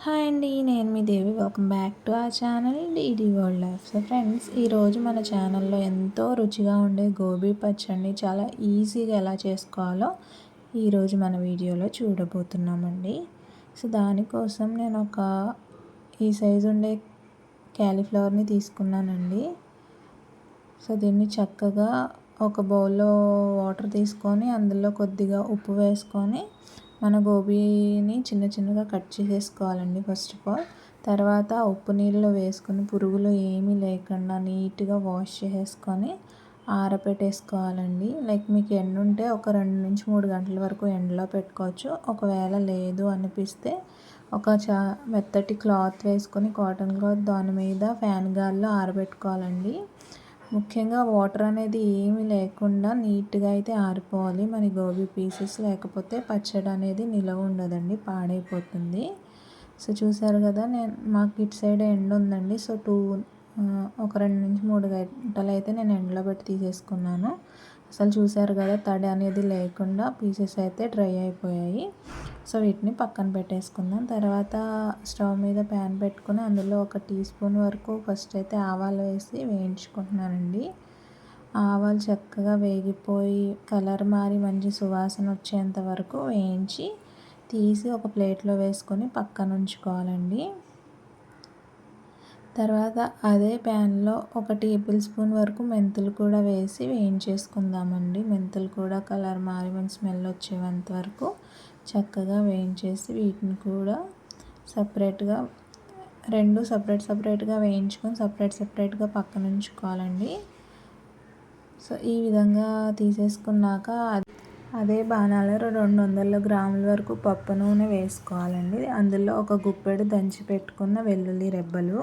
Hi అండి, నేను మీ దేవి. Welcome back to ఆ channel DD world life. So friends, ఈరోజు మన ఛానల్లో ఎంతో రుచిగా ఉండే గోబీ పచ్చడిని చాలా ఈజీగా ఎలా చేసుకోవాలో ఈరోజు మన వీడియోలో చూడబోతున్నామండి. సో దానికోసం నేను ఈ సైజు ఉండే క్యాలీఫ్లవర్ని తీసుకున్నానండి. సో దీన్ని చక్కగా ఒక బౌల్లో వాటర్ తీసుకొని అందులో కొద్దిగా ఉప్పు వేసుకొని మన గోబీని చిన్న చిన్నగా కట్ చేసేసుకోవాలండి ఫస్ట్ ఆఫ్ ఆల్. తర్వాత ఉప్పు నీళ్ళలో వేసుకొని పురుగులు ఏమీ లేకుండా నీట్గా వాష్ చేసేసుకొని ఆరబెట్టేసుకోవాలండి. లైక్ మీకు ఎండ ఉంటే ఒక 2 నుంచి 3 గంటల వరకు ఎండలో పెట్టుకోవచ్చు. ఒకవేళ లేదు అనిపిస్తే ఒక మెత్తటి క్లాత్ వేసుకొని, కాటన్ క్లాత్, దాని మీద ఫ్యాన్ గాలిలో ఆరబెట్టుకోవాలండి. ముఖ్యంగా వాటర్ అనేది ఏమీ లేకుండా నీట్గా అయితే ఆరిపోవాలి మన గోబీ పీసెస్, లేకపోతే పచ్చడి అనేది నిలవ ఉండదండి, పాడైపోతుంది. సో చూసారు కదా, మాకు ఇటు సైడ్ ఎండ ఉందండి. సో ఒక 2 నుంచి 3 గంటలు అయితే నేను ఎండలో పెట్టి తీసేసుకున్నాను. అసలు చూసారు కదా, తడి అనేది లేకుండా పీసెస్ అయితే డ్రై అయిపోయాయి. సో వీటిని పక్కన పెట్టేసుకుందాం. తర్వాత స్టవ్ మీద ప్యాన్ పెట్టుకుని అందులో 1 టీ స్పూన్ వరకు ఫస్ట్ అయితే ఆవాలు వేసి వేయించుకుంటున్నానండి. ఆవాలు చక్కగా వేగిపోయి కలర్ మారి మంచి సువాసన వచ్చేంత వరకు వేయించి తీసి ఒక ప్లేట్లో వేసుకొని పక్కన ఉంచుకోవాలండి. తర్వాత అదే ప్యాన్లో 1 టేబుల్ స్పూన్ వరకు మెంతులు కూడా వేసి వేయించేసుకుందామండి. మెంతులు కూడా కలర్ మారి మంచి స్మెల్ వచ్చేంత వరకు చక్కగా వేయించేసి వీటిని కూడా సపరేట్గా సపరేట్గా వేయించుకొని సపరేట్గా పక్కన ఉంచుకోవాలండి. సో ఈ విధంగా తీసేసుకున్నాక అదే బాణాలో 200 గ్రాముల వరకు పప్పు నూనె వేసుకోవాలండి. అందులో ఒక గుప్పెడు దంచి పెట్టుకున్న వెల్లుల్లి రెబ్బలు,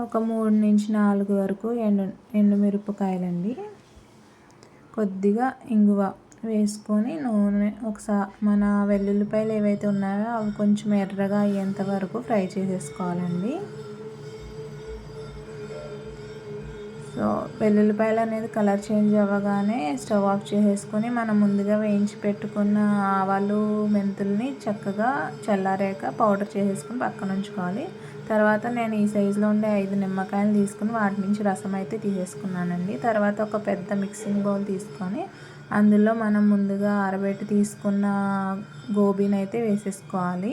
ఒక 3 నుంచి 4 వరకు ఎండుమిరపకాయలండి, కొద్దిగా ఇంగువ వేసుకొని నూనె మన వెల్లుల్లిపాయలు ఏవైతే ఉన్నాయో అవి కొంచెం ఎర్రగా అయ్యేంత వరకు ఫ్రై చేసేసుకోవాలండి. సో వెల్లుల్లిపాయలు అనేది కలర్ చేంజ్ అవ్వగానే స్టవ్ ఆఫ్ చేసేసుకొని మనం ముందుగా వేయించి పెట్టుకున్న ఆవాలు మెంతుల్ని చక్కగా చల్లారాక పౌడర్ చేసేసుకొని పక్కన ఉంచుకోవాలి. తర్వాత నేను ఈ సైజులో ఉండే 5 నిమ్మకాయలు తీసుకుని వాటి నుంచి రసం అయితే తీసేసుకున్నానండి. తర్వాత ఒక పెద్ద మిక్సింగ్ బౌల్ తీసుకొని అందులో మనం ముందుగా ఆరబెట్టి తీసుకున్న గోబీని అయితే వేసేసుకోవాలి.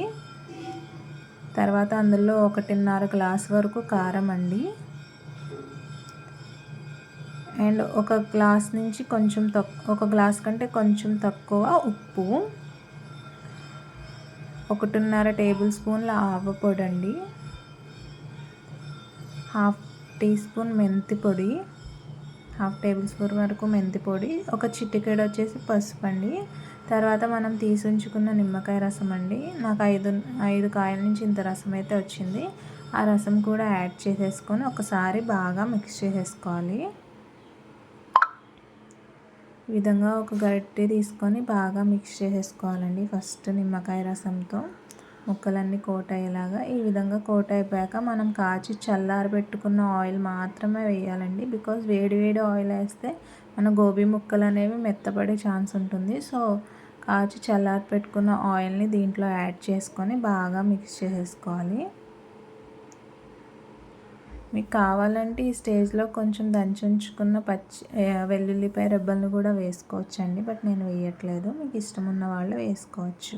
తర్వాత అందులో 1.5 గ్లాస్ వరకు కారం అండి, అండ్ ఒక గ్లాస్ నుంచి ఒక గ్లాస్ కంటే కొంచెం తక్కువ ఉప్పు, 1.5 టేబుల్ స్పూన్ల ఆవపొడి అండి, 1/2 టీ స్పూన్ మెంతి పొడి, 1/2 టేబుల్ స్పూన్ వరకు మెంతి పొడి, ఒక చిటికెడు వచ్చేసి పసుపు అండి. తర్వాత మనం తీసి ఉంచుకున్న నిమ్మకాయ రసం అండి. నాకు 5 కాయల నుంచి ఇంత రసం అయితే వచ్చింది. ఆ రసం కూడా యాడ్ చేసేసుకొని ఒకసారి బాగా మిక్స్ చేసేసుకోవాలి. ఈ విధంగా ఒక గరిటె తీసుకొని బాగా మిక్స్ చేసేసుకోవాలండి. ఫస్ట్ నిమ్మకాయ రసంతో ముక్కలన్నీ కోట్ అయ్యేలాగా. ఈ విధంగా కోట్ అయిపోయాక మనం కాచి చల్లారబెట్టుకున్న ఆయిల్ మాత్రమే వేయాలండి. బికాజ్ వేడి ఆయిల్ వేస్తే మన గోబీ ముక్కలు అనేవి మెత్తపడే ఛాన్స్ ఉంటుంది. సో కాచి చల్లారి పెట్టుకున్న ఆయిల్ని దీంట్లో యాడ్ చేసుకొని బాగా మిక్స్ చేసేసుకోవాలి. మీకు కావాలంటే ఈ స్టేజ్లో కొంచెం దంచుకున్న వెల్లుల్లిపాయ రెబ్బలను కూడా వేసుకోవచ్చండి, బట్ నేను వేయట్లేదు. మీకు ఇష్టం ఉన్న వాళ్ళు వేసుకోవచ్చు.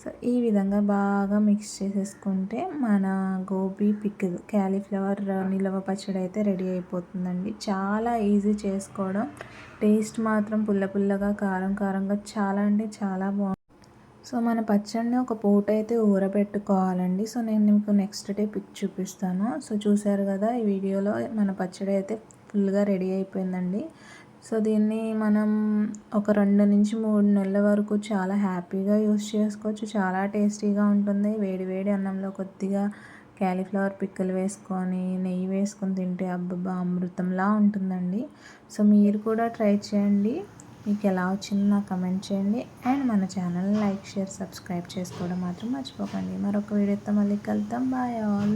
సో ఈ విధంగా బాగా మిక్స్ చేసేసుకుంటే మన గోబీ పికిల్, క్యాలీఫ్లవర్ నిలవ పచ్చడి అయితే రెడీ అయిపోతుందండి. చాలా ఈజీ చేసుకోవడం, టేస్ట్ మాత్రం పుల్లగా కారంగా చాలా అంటే చాలా బాగుంటుంది. సో మన పచ్చడిని ఒక పూట అయితే ఊరబెట్టుకోవాలండి. సో నేను మీకు నెక్స్ట్ డే పిక్ చూపిస్తాను. సో చూసారు కదా, ఈ వీడియోలో మన పచ్చడి అయితే ఫుల్గా రెడీ అయిపోయిందండి. సో దీన్ని మనం ఒక 2 నుంచి 3 నెలల వరకు చాలా హ్యాపీగా యూస్ చేసుకోవచ్చు. చాలా టేస్టీగా ఉంటుంది. వేడి అన్నంలో కొద్దిగా క్యాలీఫ్లవర్ పిక్కలు వేసుకొని నెయ్యి వేసుకొని తింటే అబ్బబ్బా అమృతంలా ఉంటుందండి. సో మీరు కూడా ట్రై చేయండి. మీకు ఎలా వచ్చిందో నాకు కమెంట్ చేయండి. అండ్ మన ఛానల్ లైక్, షేర్, సబ్స్క్రైబ్ చేసుకోవడం మాత్రం మర్చిపోకండి. మరొక వీడియోతో మళ్ళీ కలుద్దాం. Bye all.